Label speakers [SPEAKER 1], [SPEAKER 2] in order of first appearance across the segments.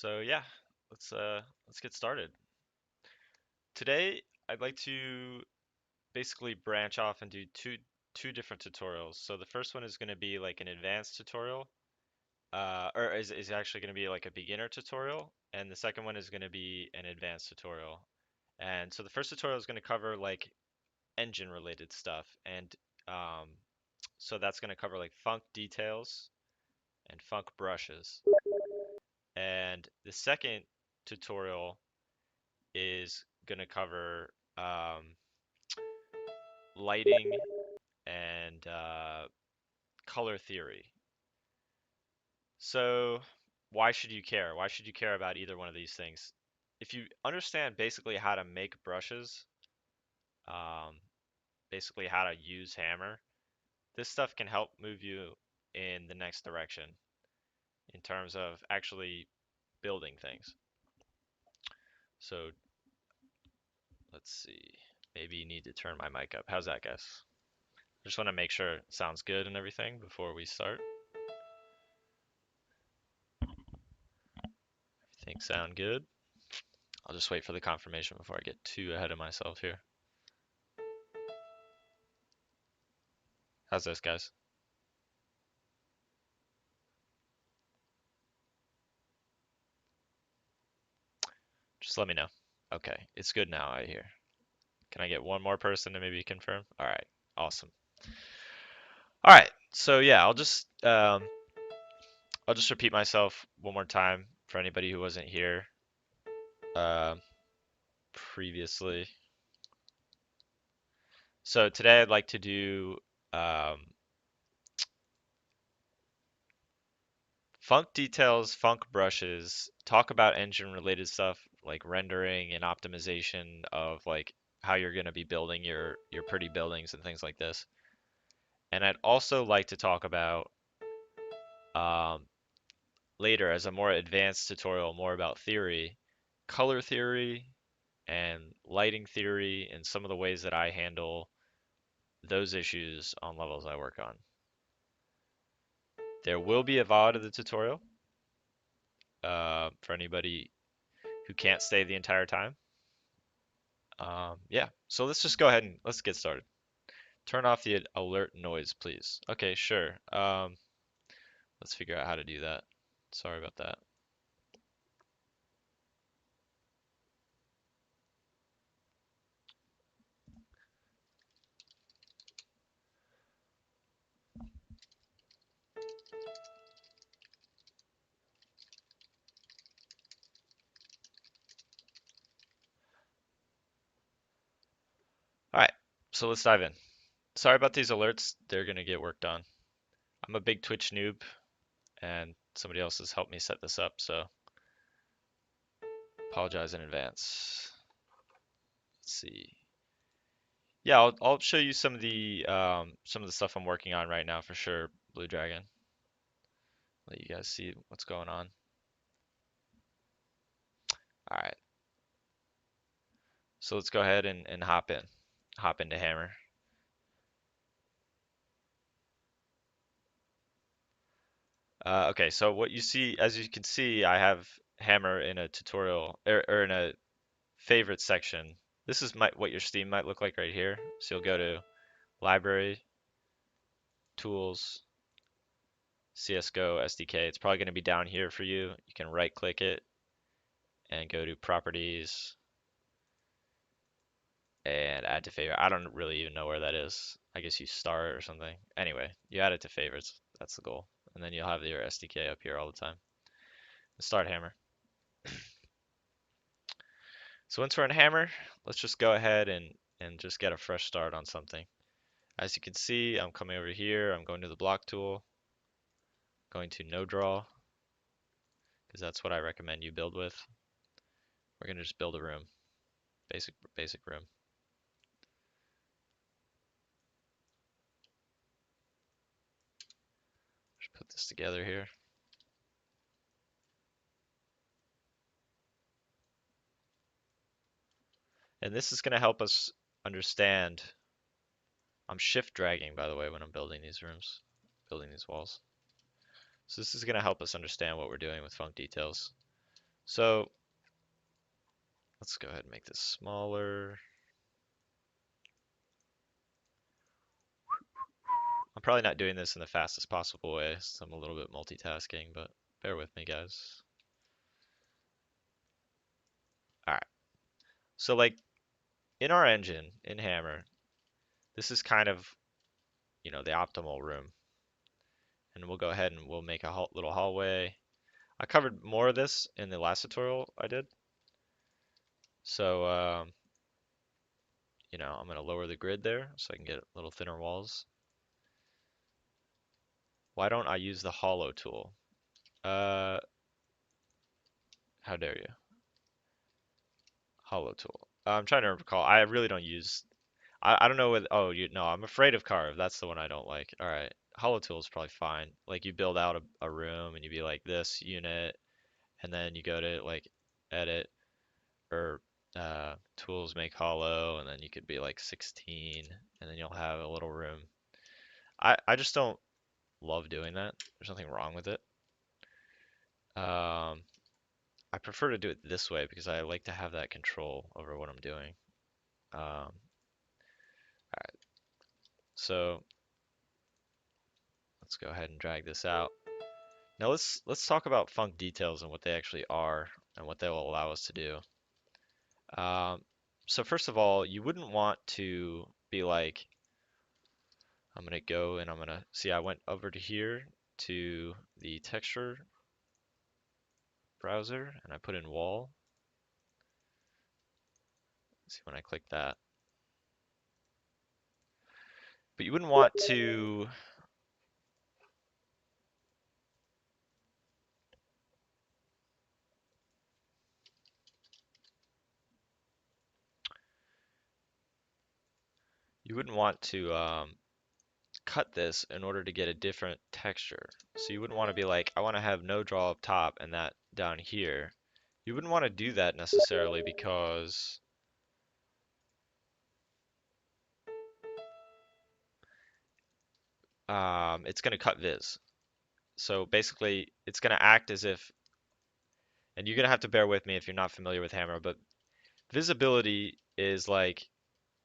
[SPEAKER 1] So yeah, let's get started. Today, I'd like to basically branch off and do two different tutorials. So the first one is going to be like an advanced tutorial, or is actually going to be like a beginner tutorial, and the second one is going to be an advanced tutorial. And so the first tutorial is going to cover like engine related stuff, and um, so that's going to cover like Func details and Func brushes. And the second tutorial is going to cover lighting and color theory. So, why should you care? Why should you care about either one of these things? If you understand basically how to make brushes, um, basically how to use Hammer, this stuff can help move you in the next direction in terms of actually building things. So, let's see. Maybe you need to turn my mic up. How's that, guys? I just want to make sure it sounds good and everything before we start. Things sound good. I'll just wait for the confirmation before I get too ahead of myself here. How's this, guys? Just let me know. Okay, it's good now, I hear. Can I get one more person to maybe confirm? All right, awesome. All right, so yeah, I'll just repeat myself one more time for anybody who wasn't here uh, previously. So today I'd like to do um, Func details, Func brushes, talk about engine related stuff like rendering and optimization of like how you're going to be building your pretty buildings and things like this. And I'd also like to talk about um, later as a more advanced tutorial, more about theory, color theory and lighting theory and some of the ways that I handle those issues on levels I work on. There will be a VOD of the tutorial for anybody who can't stay the entire time. Yeah, so let's just go ahead and let's get started. Turn off the alert noise, please. Okay, sure. Let's figure out how to do that. Sorry about that. All right, so let's dive in. Sorry about these alerts. They're gonna get worked on. I'm a big Twitch noob, and somebody else has helped me set this up, so apologize in advance. Let's see. Yeah, I'll show you some of the stuff I'm working on right now for sure, Blue Dragon. Let you guys see what's going on. All right, so let's go ahead and hop into Hammer. Okay, so what you see, as you can see, I have Hammer in a tutorial or in a favorite section. This is what your Steam might look like right here. So you'll go to Library, Tools, CSGO, SDK. It's probably going to be down here for you. You can right click it and go to Properties and add to favorite. I don't really even know where that is. I guess you start or something. Anyway, you add it to favorites. That's the goal. And then you'll have your SDK up here all the time. Start Hammer. So once we're in Hammer, let's just go ahead and just get a fresh start on something. As you can see, I'm coming over here. I'm going to the block tool, going to no draw, because that's what I recommend you build with. We're going to just build a room, basic room. Just put this together here. And this is going to help us understand. I'm shift dragging, by the way, when I'm building these rooms, building these walls. So this is going to help us understand what we're doing with Func details. So let's go ahead and make this smaller. I'm probably not doing this in the fastest possible way, so I'm a little bit multitasking, but bear with me, guys. All right. So like in our engine, in Hammer, this is kind of, the optimal room. And we'll go ahead and we'll make a little hallway. I covered more of this in the last tutorial I did. So, I'm going to lower the grid there so I can get little thinner walls. Why don't I use the hollow tool? Uh, how dare you? Hollow tool. I'm trying to recall. I really don't use. I don't know what. Oh, no, I'm afraid of carve. That's the one I don't like. All right, hollow tool is probably fine. Like you build out a room and you be like this unit, and then you go to like edit or tools make hollow, and then you could be like 16, and then you'll have a little room. I just don't love doing that. There's nothing wrong with it. Um, I prefer to do it this way because I like to have that control over what I'm doing. All right, so let's go ahead and drag this out. Now let's talk about func details and what they actually are and what they will allow us to do. Um, so first of all, you wouldn't want to be like, I'm gonna go and I'm gonna see I went over to here to the texture browser and I put in wall. See when I click that. But you wouldn't want to cut this in order to get a different texture. So you wouldn't want to be like, I want to have no draw up top and that down here. You wouldn't want to do that necessarily because it's going to cut viz. So basically, it's going to act as if, and you're going to have to bear with me if you're not familiar with Hammer, but visibility is like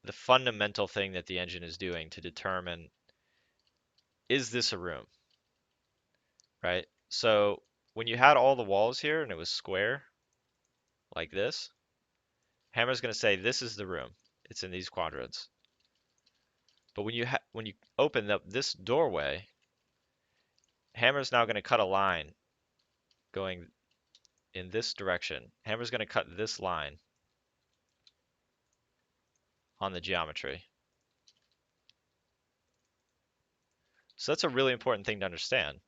[SPEAKER 1] the fundamental thing that the engine is doing to determine, is this a room, right? So when you had all the walls here and it was square like this, Hammer's going to say this is the room. It's in these quadrants. But when you open up this doorway, Hammer's now going to cut a line going in this direction. Hammer's going to cut this line on the geometry. So that's a really important thing to understand.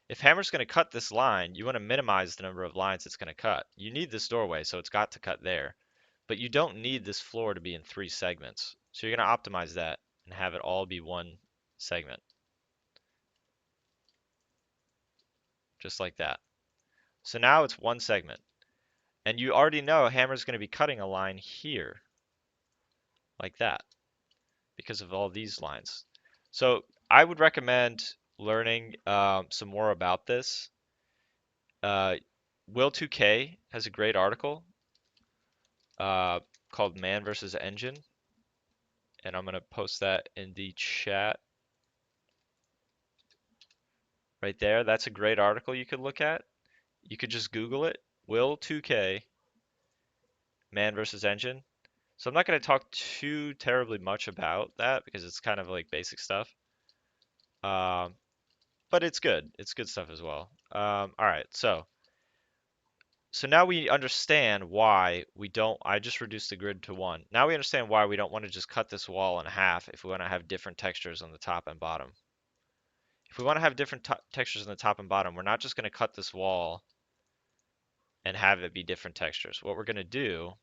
[SPEAKER 1] If Hammer's going to cut this line, you want to minimize the number of lines it's going to cut. You need this doorway, so it's got to cut there. But you don't need this floor to be in 3 segments. So you're going to optimize that and have it all be one segment. Just like that. So now it's one segment. And you already know Hammer's going to be cutting a line here, like that, because of all these lines. So I would recommend learning some more about this. Will2K has a great article uh, called Man versus Engine, and I'm going to post that in the chat right there. That's a great article you could look at. You could just Google it, Will2K, Man versus Engine. So I'm not going to talk too terribly much about that because it's kind of like basic stuff. Um, but it's good. It's good stuff as well. All right, so now we understand why we don't, I just reduced the grid to 1. Now we understand why we don't want to just cut this wall in half if we want to have different textures on the top and bottom. If we want to have different textures on the top and bottom, we're not just going to cut this wall and have it be different textures. What we're going to do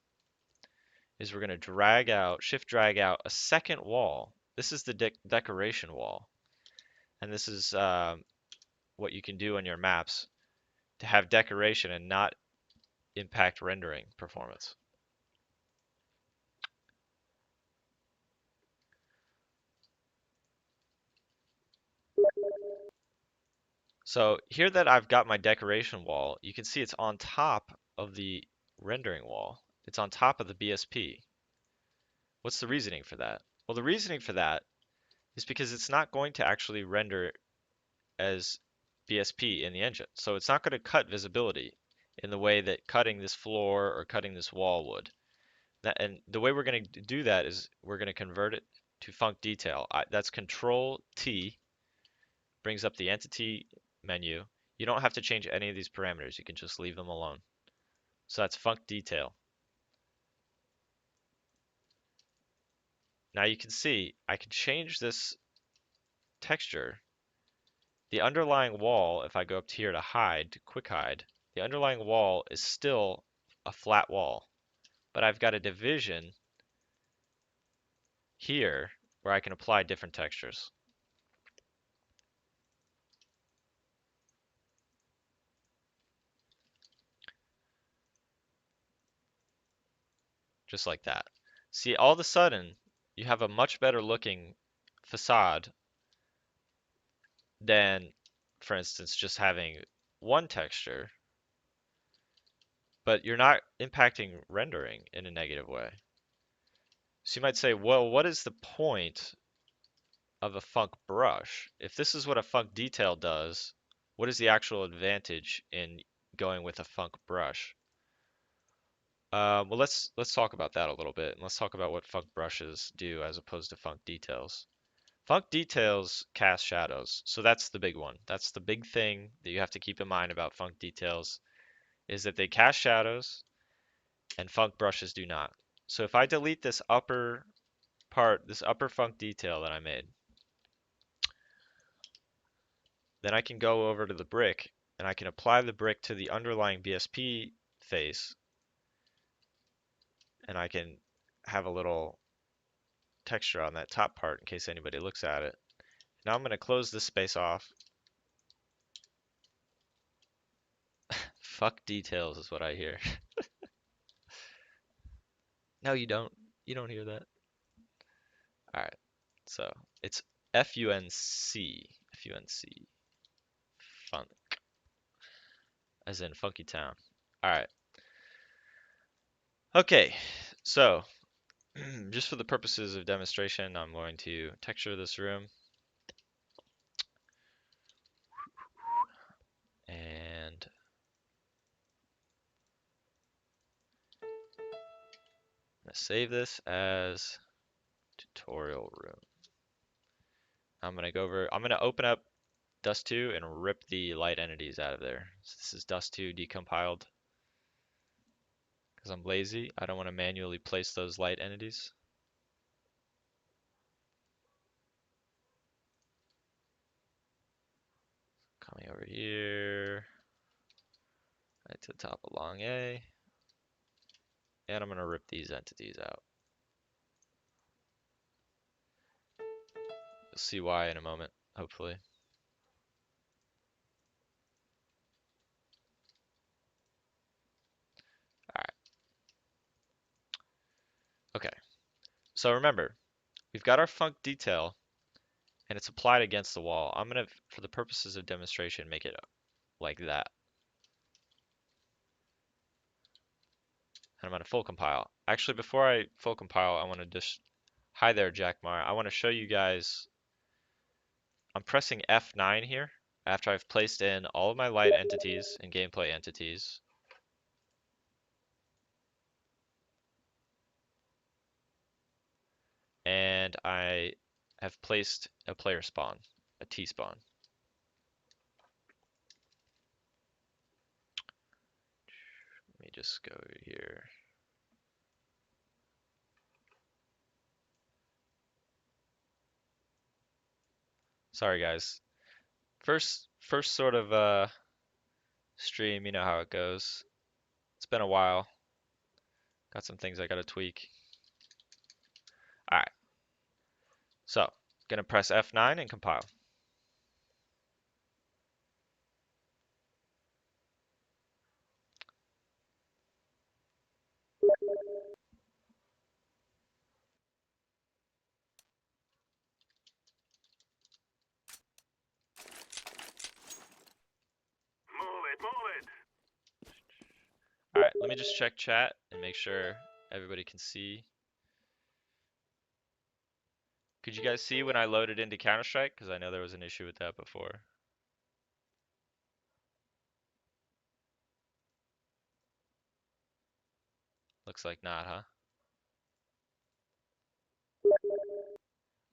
[SPEAKER 1] is we're going to shift drag out a second wall. This is the decoration wall. And this is what you can do on your maps to have decoration and not impact rendering performance. So here that I've got my decoration wall, you can see it's on top of the rendering wall. It's on top of the BSP. What's the reasoning for that? Well, the reasoning for that is because it's not going to actually render as BSP in the engine. So it's not going to cut visibility in the way that cutting this floor or cutting this wall would. And the way we're going to do that is we're going to convert it to func detail. That's Control T, brings up the entity menu. You don't have to change any of these parameters. You can just leave them alone. So that's func detail. Now you can see I can change this texture. The underlying wall, if I go up here to hide, to quick hide, the underlying wall is still a flat wall, but I've got a division here where I can apply different textures. Just like that. See, all of a sudden, you have a much better looking facade than, for instance, just having one texture, but you're not impacting rendering in a negative way. So you might say, well, what is the point of a func brush? If this is what a func detail does, what is the actual advantage in going with a func brush? Well, let's talk about that a little bit, and let's talk about what func brushes do as opposed to func details. Func details cast shadows, so that's the big one. That's the big thing that you have to keep in mind about func details, is that they cast shadows, and func brushes do not. So if I delete this upper part, this upper func detail that I made, then I can go over to the brick, and I can apply the brick to the underlying BSP face, and I can have a little texture on that top part in case anybody looks at it. Now I'm going to close this space off. Fuck details is what I hear. No, you don't. You don't hear that. All right. So it's FUNC. FUNC. Funk. As in Funky Town. All right. Okay. So just for the purposes of demonstration, I'm going to texture this room. And I'm going to save this as tutorial room. I'm going to go over, I'm going to open up Dust 2 and rip the light entities out of there. So this is Dust 2 decompiled. Because I'm lazy, I don't want to manually place those light entities. Coming over here, right to the top of long A. And I'm going to rip these entities out. You'll see why in a moment, hopefully. Alright. Okay. So remember, we've got our func detail, and it's applied against the wall. I'm going to, for the purposes of demonstration, make it like that. And I'm going to full compile. Actually, before I full compile, I want to just, hi there, Jackmar. I want to show you guys, I'm pressing F9 here after I've placed in all of my light entities and gameplay entities. And I have placed a player spawn, a T spawn. Let me just go here. Sorry guys. First sort of stream, you know how it goes. It's been a while. Got some things I gotta tweak. Alright. So, gonna press F9 and compile. Alright. me just check chat and make sure everybody can see. Could you guys see when I loaded into Counter-Strike? Because I know there was an issue with that before. Looks like not, huh?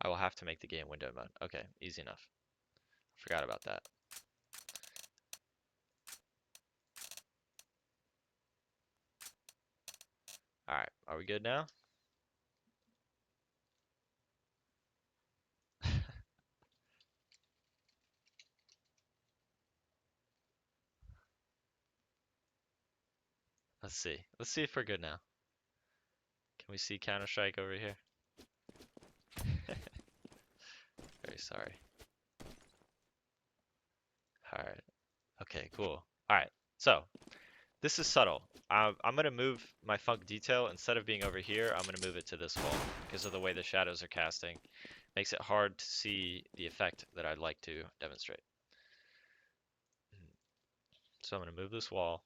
[SPEAKER 1] I will have to make the game window mode. Okay, easy enough. Forgot about that. Alright, are we good now? Let's see. Let's see if we're good now. Can we see Counter-Strike over here? Very sorry. Alright. Okay, cool. Alright, so this is subtle. I'm going to move my funk detail. Instead of being over here, I'm going to move it to this wall because of the way the shadows are casting. Makes it hard to see the effect that I'd like to demonstrate. So I'm going to move this wall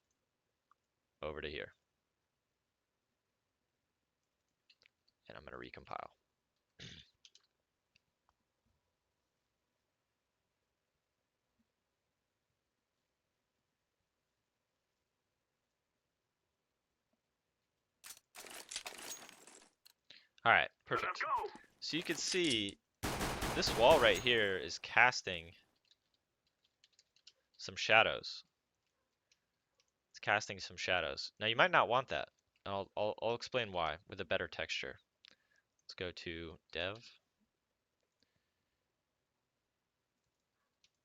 [SPEAKER 1] over to here. And I'm going to recompile. Alright, perfect. So you can see this wall right here is casting some shadows. It's casting some shadows. Now you might not want that. I'll explain why with a better texture. Let's go to Dev.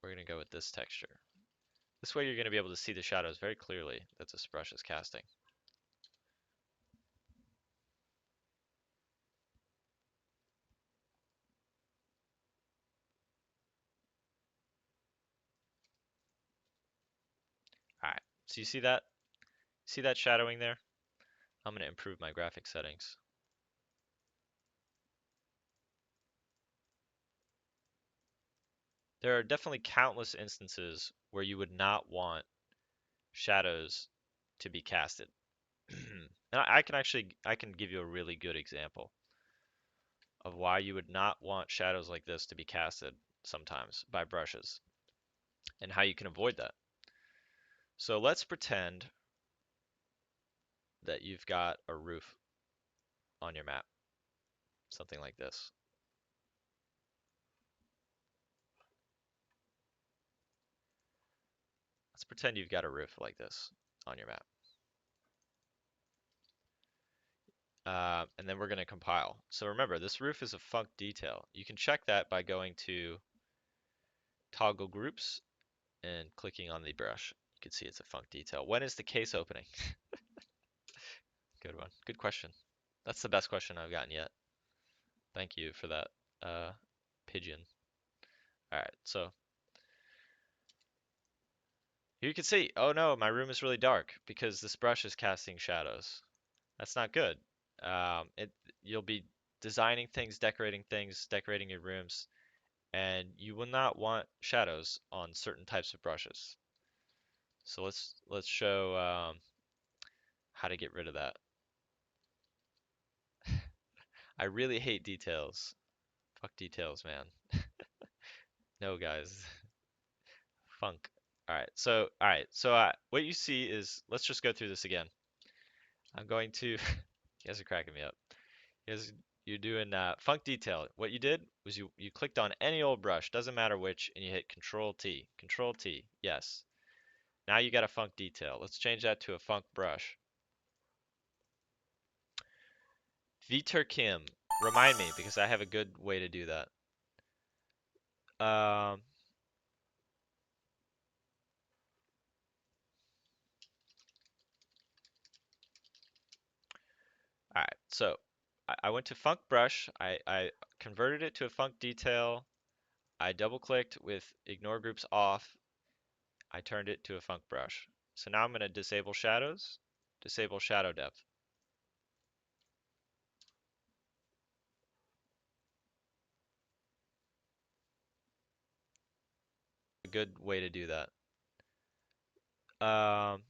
[SPEAKER 1] We're going to go with this texture. This way you're going to be able to see the shadows very clearly that this brush is casting. Alright, so you see that? See that shadowing there? I'm going to improve my graphic settings. There are definitely countless instances where you would not want shadows to be casted. And I can give you a really good example of why you would not want shadows like this to be casted sometimes by brushes and how you can avoid that. So let's pretend that you've got a roof on your map, something like this. Let's pretend you've got a roof like this on your map. And then we're going to compile. So remember, this roof is a func detail. You can check that by going to toggle groups and clicking on the brush. You can see it's a func detail. When is the case opening? Good one. Good question. That's the best question I've gotten yet. Thank you for that, pigeon. All right, so here you can see, oh no, my room is really dark because this brush is casting shadows. That's not good. You'll be designing things, decorating your rooms, and you will not want shadows on certain types of brushes. So let's show how to get rid of that. I really hate details. Fuck details, man. No, guys. Funk. All right. So what you see is, let's just go through this again. I'm going to. You guys are cracking me up. You guys, you're doing funk detail. What you did was you clicked on any old brush, doesn't matter which, and you hit Control T. Control T. Yes. Now you got a funk detail. Let's change that to a funk brush. Vitor Kim, remind me because I have a good way to do that. Um, all right, so I went to funk brush. I converted it to a funk detail. I double clicked with ignore groups off. I turned it to a funk brush. So now I'm going to disable shadows, disable shadow depth. A good way to do that. Um,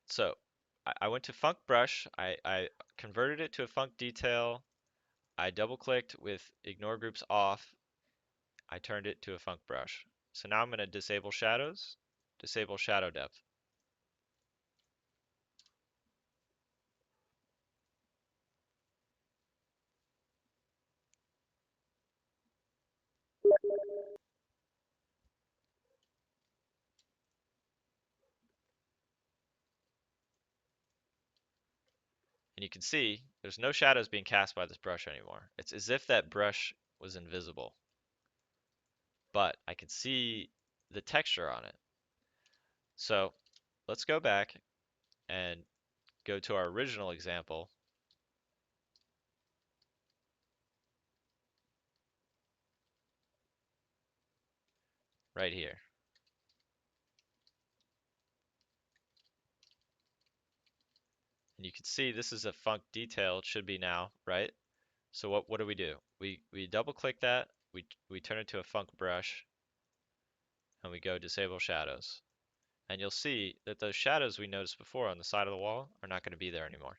[SPEAKER 1] So I went to Func Brush. I converted it to a Func detail. I double clicked with ignore groups off. I turned it to a Func Brush. So now I'm going to disable shadows, disable shadow depth. And you can see there's no shadows being cast by this brush anymore. It's as if that brush was invisible, but I can see the texture on it. So let's go back and go to our original example right here. And you can see this is a func detail. It should be now, right? So what do? We double click that, we turn it to a func brush, and we go disable shadows. And you'll see that those shadows we noticed before on the side of the wall are not going to be there anymore.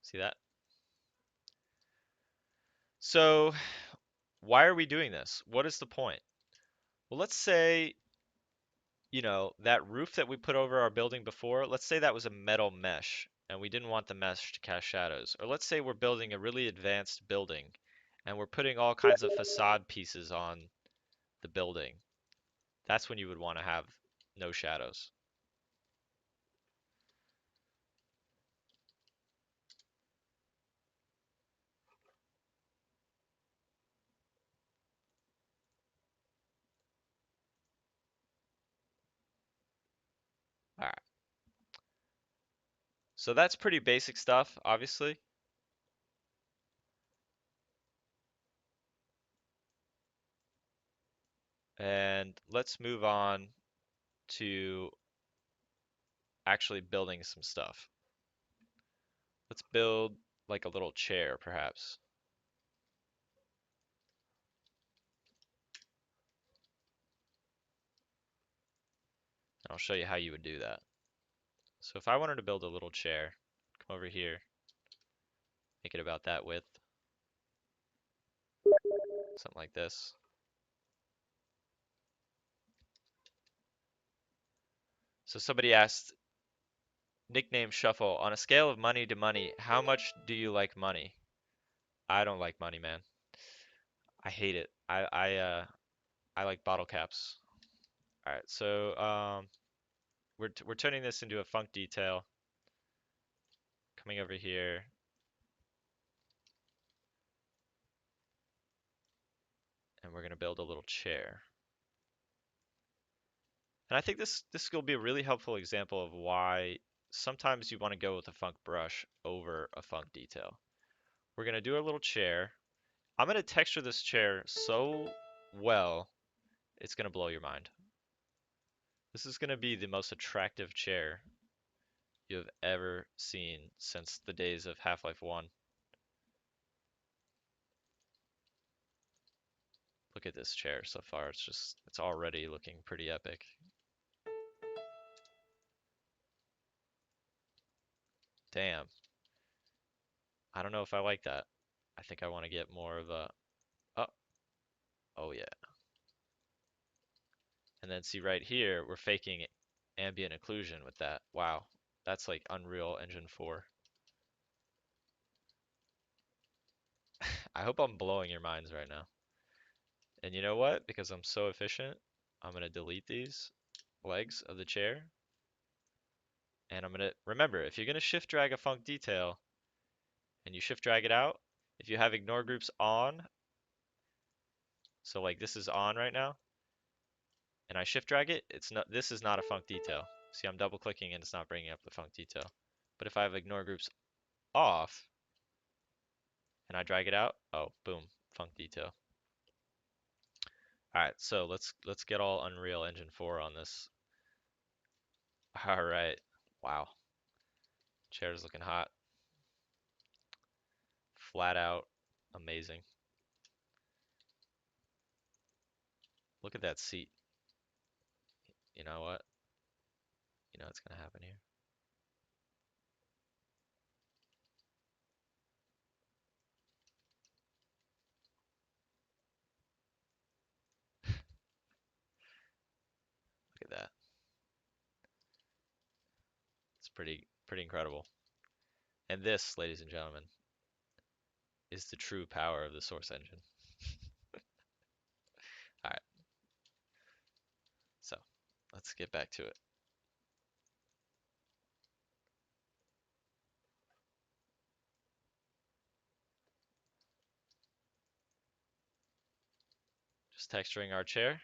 [SPEAKER 1] See that? So why are we doing this? What is the point? Well, let's say, that roof that we put over our building before, let's say that was a metal mesh and we didn't want the mesh to cast shadows. Or let's say we're building a really advanced building and we're putting all kinds of facade pieces on the building. That's when you would want to have no shadows. All right. So that's pretty basic stuff, obviously. And let's move on to actually building some stuff. Let's build like a little chair, perhaps. I'll show you how you would do that. So if I wanted to build a little chair, come over here, make it about that width, something like this. So somebody asked, nickname Shuffle, on a scale of money to money, how much do you like money? I don't like money, man. I hate it. I like bottle caps. All right, so we're turning this into a func detail. Coming over here, and we're gonna build a little chair. And I think this will be a really helpful example of why sometimes you want to go with a func brush over a func detail. We're gonna do a little chair. I'm gonna texture this chair so well, it's gonna blow your mind. This is gonna be the most attractive chair you have ever seen since the days of Half-Life 1. Look at this chair so far. It's already looking pretty epic. Damn. I don't know if I like that. I think I want to get more of a, oh, oh yeah. And then see right here, we're faking ambient occlusion with that. Wow. That's like Unreal Engine 4. I hope I'm blowing your minds right now. And you know what? Because I'm so efficient, I'm gonna delete these legs of the chair. And I'm gonna, remember, if you're gonna shift drag a func detail and you shift drag it out, if you have ignore groups on, so like this is on right now, and I shift drag it, this is not a func detail. See, I'm double clicking and it's not bringing up the func detail. But if I have ignore groups off and I drag it out, oh, boom, func detail. All right, so let's get all Unreal Engine 4 on this. All right, wow, chair's looking hot. flat out amazing. Look at that seat. You know what? You know what's gonna happen here. Look at that. It's pretty incredible. And this, ladies and gentlemen, is the true power of the Source engine. All right, so let's get back to it. Just texturing our chair.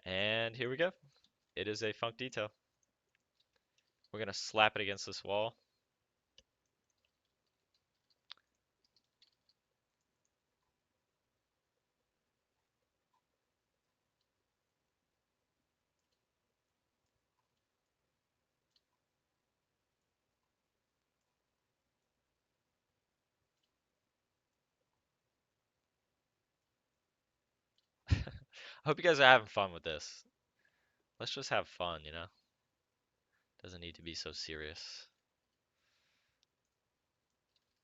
[SPEAKER 1] And here we go. It is a Funk detail. We're gonna slap it against this wall. I hope you guys are having fun with this. Let's just have fun, you know? Doesn't need to be so serious.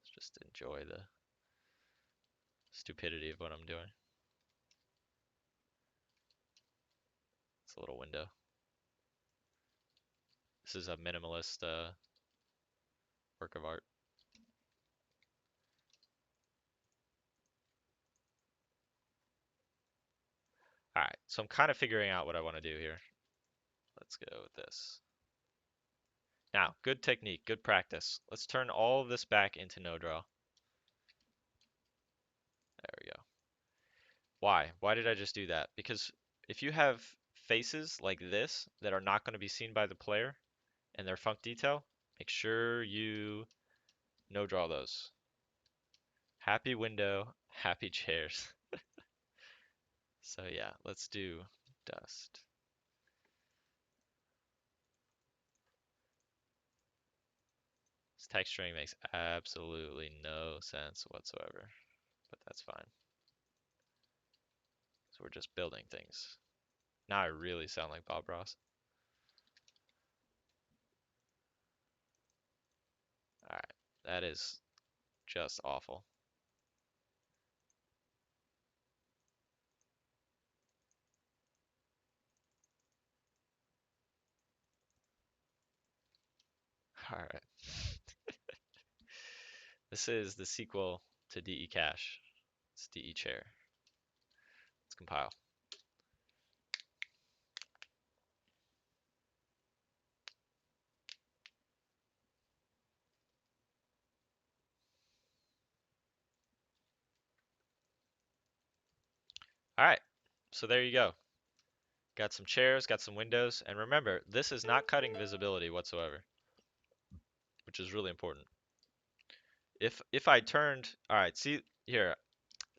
[SPEAKER 1] Let's just enjoy the stupidity of what I'm doing. It's a little window. This is a minimalist work of art. All right, so I'm kind of figuring out what I want to do here. Let's go with this. Now, good technique, good practice. Let's turn all of this back into no draw. There we go. Why? Why did I just do that? Because if you have faces like this that are not going to be seen by the player and they're Funk detail, make sure you no draw those. Happy window, happy chairs. So yeah, let's do dust. This texturing makes absolutely no sense whatsoever, but that's fine. So we're just building things. Now I really sound like Bob Ross. Alright, that is just awful. Alright. This is the sequel to DE Cache. It's DE Chair. Let's compile. Alright, so there you go. Got some chairs, got some windows, and remember, this is not cutting visibility whatsoever, which is really important. If I turned, alright, see here,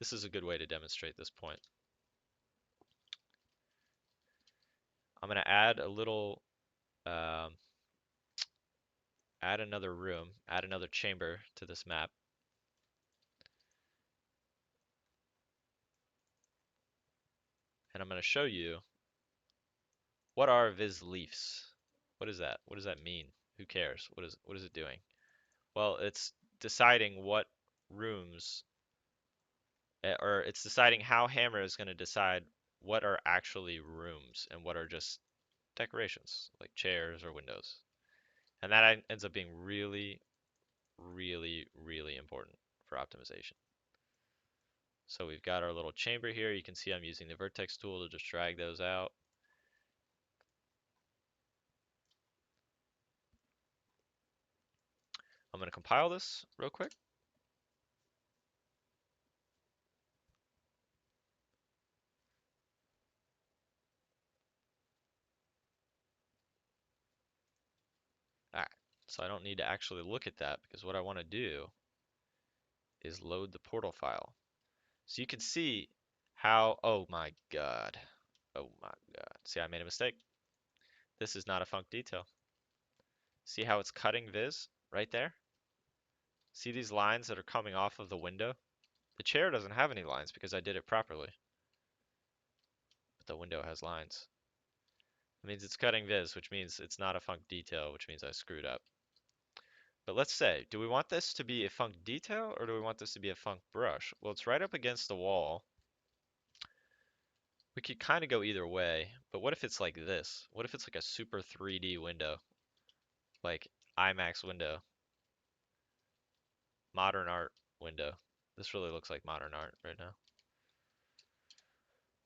[SPEAKER 1] this is a good way to demonstrate this point. I'm gonna add a little, um, add another room, add another chamber to this map. And I'm gonna show you what are Viz leafs. What is that? What does that mean? Who cares? What is it doing? Well, it's deciding what rooms, or it's deciding how Hammer is going to decide what are actually rooms and what are just decorations, like chairs or windows. And that ends up being really, really, really important for optimization. So we've got our little chamber here. You can see I'm using the vertex tool to just drag those out. I'm going to compile this real quick. All right, so I don't need to actually look at that because what I want to do is load the portal file. So you can see how, oh my God. Oh my God. See, I made a mistake. This is not a func detail. See how it's cutting Viz right there? See these lines that are coming off of the window? The chair doesn't have any lines because I did it properly, but the window has lines. It means it's cutting Viz, which means it's not a func detail, which means I screwed up. But let's say, do we want this to be a func detail or do we want this to be a func brush? Well, it's right up against the wall. We could kind of go either way, but what if it's like this? What if it's like a super 3D window, like IMAX window, modern art window? This really looks like modern art right now.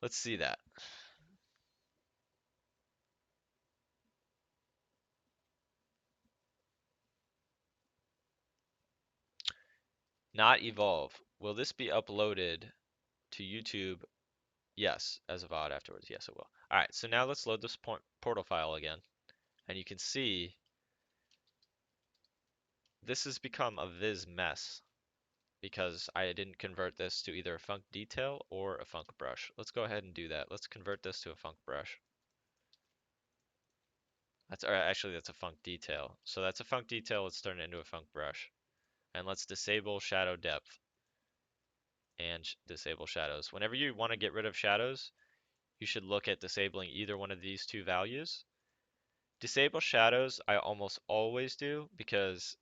[SPEAKER 1] Let's see that. Not evolve. Will this be uploaded to YouTube? Yes, as a VOD afterwards. Yes, it will. All right, so now let's load this portal file again. And you can see this has become a Viz mess because I didn't convert this to either a func detail or a func brush. Let's go ahead and do that. Let's convert this to a func brush. Or actually, that's a func detail. So that's a func detail. Let's turn it into a func brush. And let's disable shadow depth and disable shadows. Whenever you want to get rid of shadows, you should look at disabling either one of these two values. Disable shadows, I almost always do because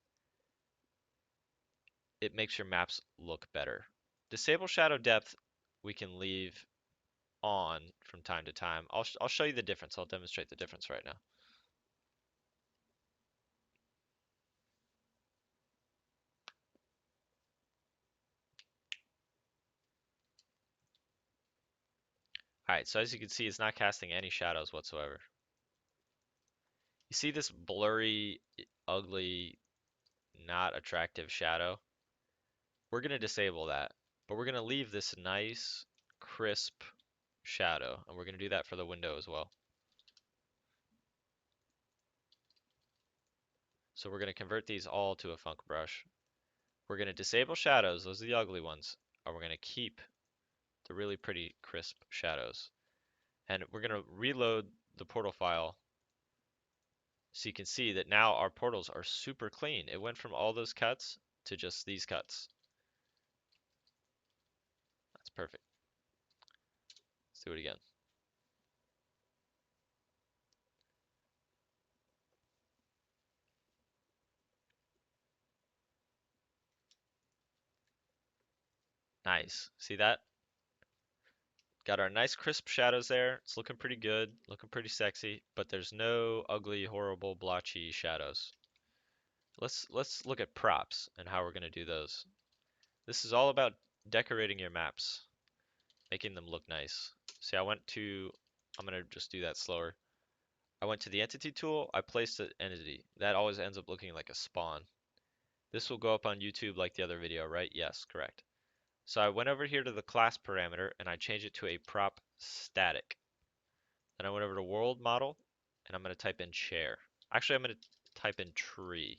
[SPEAKER 1] it makes your maps look better. Disable shadow depth, we can leave on from time to time. I'll show you the difference. I'll demonstrate the difference right now. All right, so as you can see, it's not casting any shadows whatsoever. You see this blurry, ugly, not attractive shadow? We're going to disable that, but we're going to leave this nice, crisp shadow, and we're going to do that for the window as well. So we're going to convert these all to a func brush. We're going to disable shadows, those are the ugly ones, and we're going to keep the really pretty crisp shadows. And we're going to reload the portal file so you can see that now our portals are super clean. It went from all those cuts to just these cuts. That's perfect. Let's do it again. Nice. See that? Got our nice crisp shadows there. It's looking pretty good, looking pretty sexy, but there's no ugly, horrible, blotchy shadows. Let's look at props and how we're going to do those. This is all about decorating your maps, making them look nice. See, I'm going to just do that slower. I went to the entity tool, I placed an entity. That always ends up looking like a spawn. This will go up on YouTube like the other video, right? Yes, correct. So I went over here to the class parameter and I changed it to a prop static. Then I went over to world model and I'm going to type in chair. Actually, I'm going to type in tree.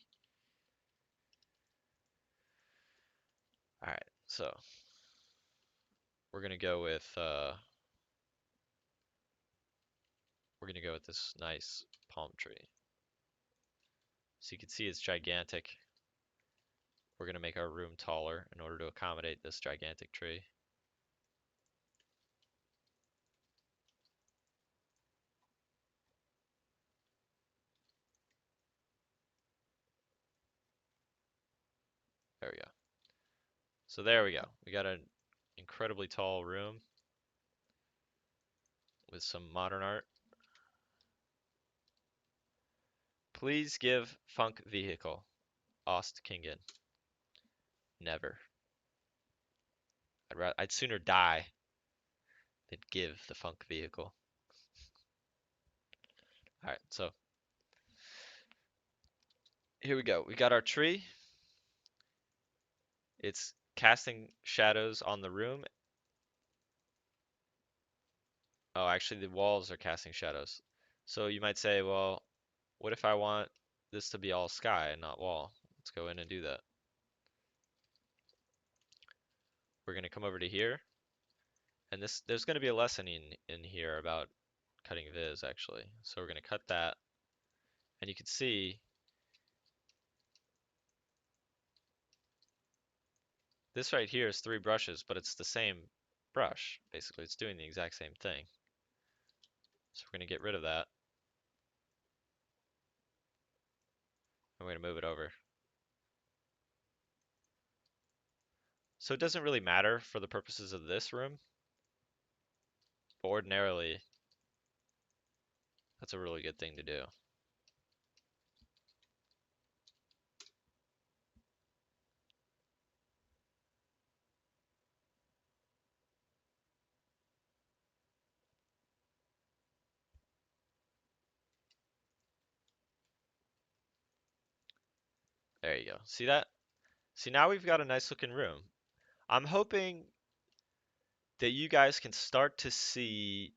[SPEAKER 1] All right, so we're going to go with this nice palm tree. So you can see it's gigantic. We're going to make our room taller in order to accommodate this gigantic tree. There we go. So there we go. We got an incredibly tall room with some modern art. Please give Func vehicle. Ost Kingen. Never. I'd sooner die than give the Func vehicle. Alright, so here we go. We got our tree. It's casting shadows on the room. Oh, actually the walls are casting shadows. So you might say, well, what if I want this to be all sky and not wall? Let's go in and do that. We're going to come over to here And this there's going to be a lesson in here about cutting viz actually. So we're going to cut that, and you can see this right here is 3 brushes, but it's the same brush. Basically, it's doing the exact same thing. So we're going to get rid of that, and we're going to move it over. So it doesn't really matter for the purposes of this room, but ordinarily, that's a really good thing to do. There you go. See that? See, now we've got a nice looking room. I'm hoping that you guys can start to see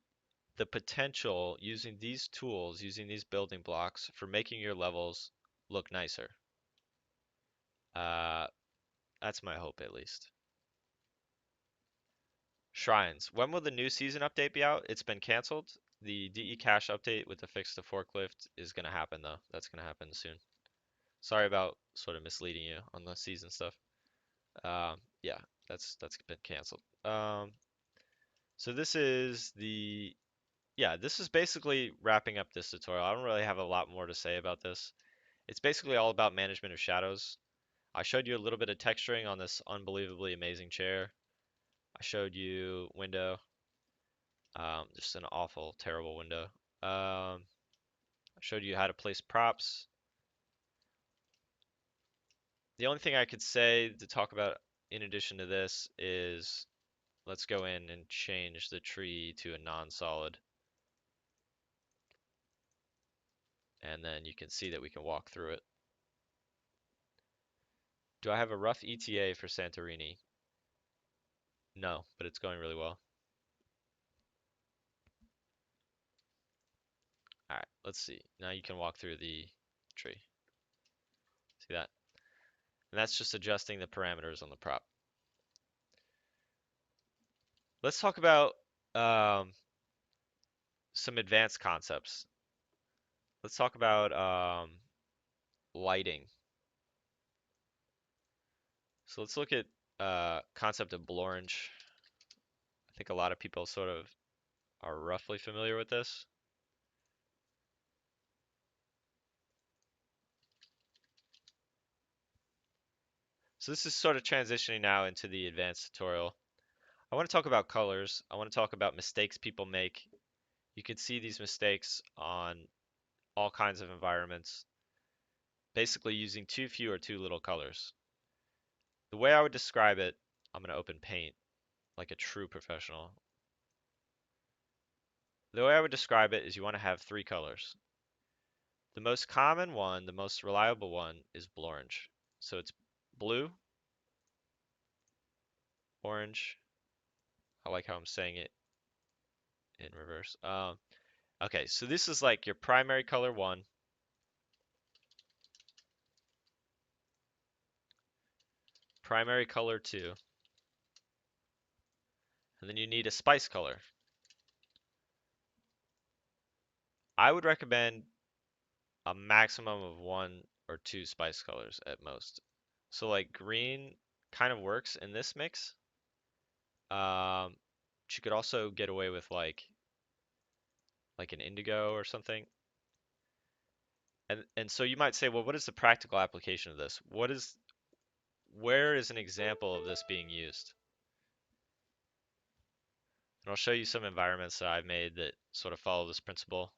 [SPEAKER 1] the potential using these tools, using these building blocks for making your levels look nicer. Uh, that's my hope at least. Shrines. When will the new season update be out? It's been canceled. The DE Cache update with the fix to forklift is going to happen though. That's going to happen soon. Sorry about sort of misleading you on the season stuff. Yeah, that's been canceled. So this is the yeah, this is basically wrapping up this tutorial. I don't really have a lot more to say about this. It's basically all about management of shadows. I showed you a little bit of texturing on this unbelievably amazing chair. I showed you window, just an awful, terrible window. I showed you how to place props. The only thing I could say to talk about in addition to this is let's go in and change the tree to a non-solid. And then you can see that we can walk through it. Do I have a rough ETA for Santorini? No, but it's going really well. All right, let's see. Now you can walk through the tree. See that? And that's just adjusting the parameters on the prop. Let's talk about some advanced concepts. Let's talk about lighting. So let's look at concept of Blorange. I think a lot of people sort of are roughly familiar with this. So this is sort of transitioning now into the advanced tutorial. I want to talk about colors. I want to talk about mistakes people make. You can see these mistakes on all kinds of environments, basically using too few or too little colors. The way I would describe it, I'm going to open Paint like a true professional. The way I would describe it is you want to have 3 colors. The most common one, the most reliable one, is Blorange. So it's blue, orange. I like how I'm saying it in reverse. Okay, so this is like your primary color 1, primary color 2, and then you need a spice color. I would recommend a maximum of 1 or 2 spice colors at most. So like green kind of works in this mix. But you could also get away with like an indigo or something. And so you might say, well, what is the practical application of this? Where is an example of this being used? And I'll show you some environments that I've made that sort of follow this principle.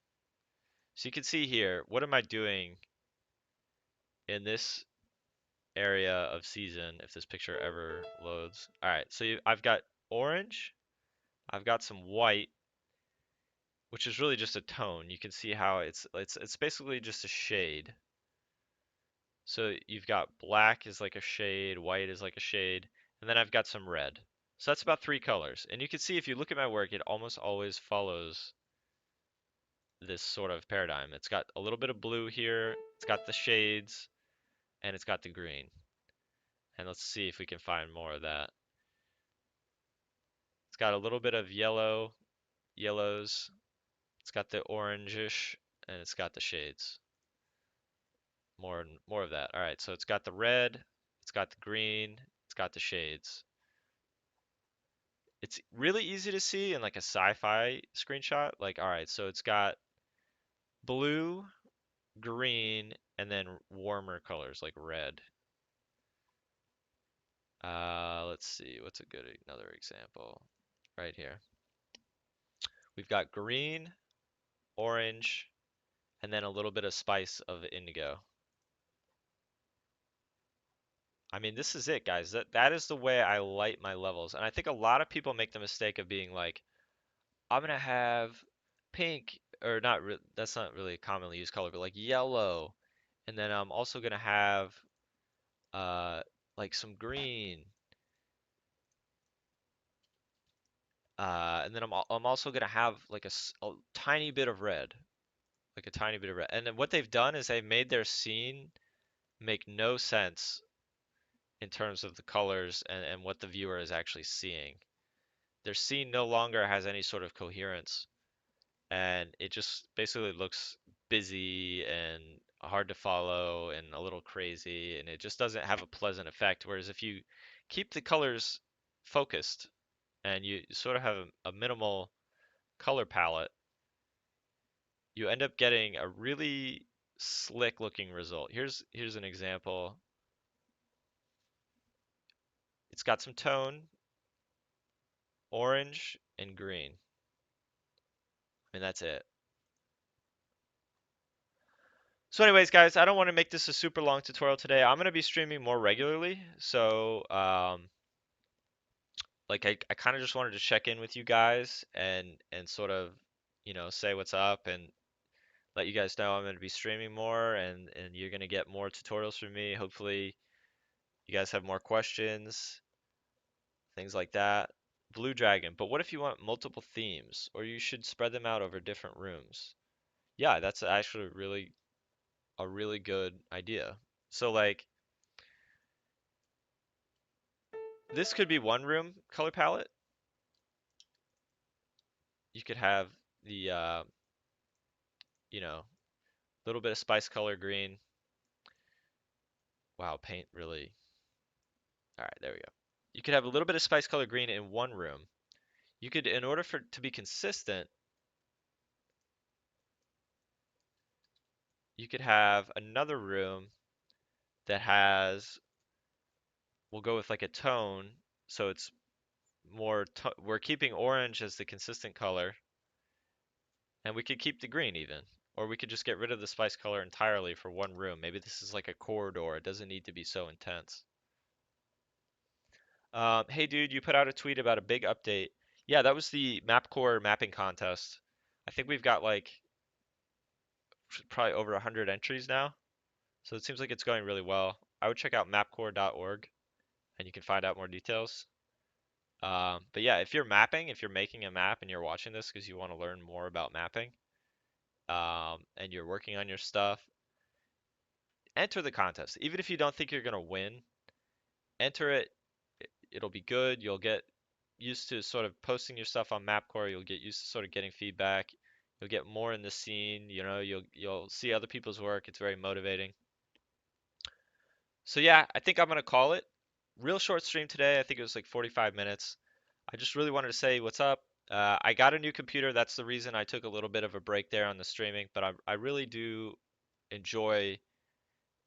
[SPEAKER 1] So you can see here, what am I doing in this area of season if this picture ever loads? All right, so I've got orange, I've got some white, which is really just a tone. You can see how it's basically just a shade. So you've got black is like a shade, white is like a shade, and then I've got some red. So that's about 3 colors. And you can see if you look at my work, it almost always follows this sort of paradigm. It's got a little bit of blue here, it's got the shades, and it's got the green. And let's see if we can find more of that. It's got a little bit of yellows. It's got the orangish, and it's got the shades. More of that. All right, so it's got the red, it's got the green, it's got the shades. It's really easy to see in like a sci-fi screenshot. Like, all right, so it's got blue, green, and then warmer colors like red. Let's see, what's a good another example? Right here. We've got green, orange, and then a little bit of spice of indigo. I mean, this is it, guys. That is the way I light my levels. And I think a lot of people make the mistake of being like, I'm gonna have pink, or not re that's not really a commonly used color, but like yellow. And then I'm also gonna have uh like some green. And then I'm also gonna have like a tiny bit of red, like a tiny bit of red. And then what they've done is they've made their scene make no sense in terms of the colors and what the viewer is actually seeing. Their scene no longer has any sort of coherence, and it just basically looks busy and hard to follow and a little crazy, and it just doesn't have a pleasant effect. Whereas if you keep the colors focused and you sort of have a minimal color palette, you end up getting a really slick looking result. Here's an example. It's got some tone, orange and green. I mean, that's it. So anyways, guys, I don't want to make this a super long tutorial today. I'm going to be streaming more regularly. So, like I kind of just wanted to check in with you guys and sort of, say what's up and let you guys know I'm going to be streaming more and you're going to get more tutorials from me. Hopefully, you guys have more questions, things like that. Blue Dragon, but what if you want multiple themes or you should spread them out over different rooms? Yeah, that's actually a really good idea. So like this could be one room color palette. You could have the you know, little bit of spice color green. Wow, paint really. All right, there we go. You could have a little bit of spice color green in one room. You could, in order for it to be consistent, you could have another room that has, we'll go with like a tone, so it's we're keeping orange as the consistent color, and we could keep the green even. Or we could just get rid of the spice color entirely for one room. Maybe this is like a corridor. It doesn't need to be so intense. Hey dude, you put out a tweet about a big update. Yeah, that was the MapCore mapping contest. I think we've got like probably over 100 entries now. So it seems like it's going really well. I would check out mapcore.org and you can find out more details. But yeah, if you're mapping, if you're making a map and you're watching this because you want to learn more about mapping, and you're working on your stuff, enter the contest. Even if you don't think you're gonna win, enter it. It'll be good. You'll get used to sort of posting your stuff on Mapcore. You'll get used to sort of getting feedback. You'll get more in the scene. You'll see other people's work. It's very motivating. So yeah, I think I'm gonna call it. Real short stream today. I think it was like 45 minutes. I just really wanted to say what's up. I got a new computer. That's the reason I took a little bit of a break there on the streaming. But I really do enjoy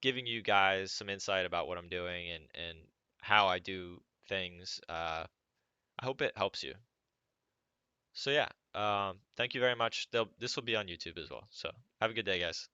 [SPEAKER 1] giving you guys some insight about what I'm doing and how I do things. I hope it helps you. So yeah, thank you very much. This will be on YouTube as well. So have a good day, guys.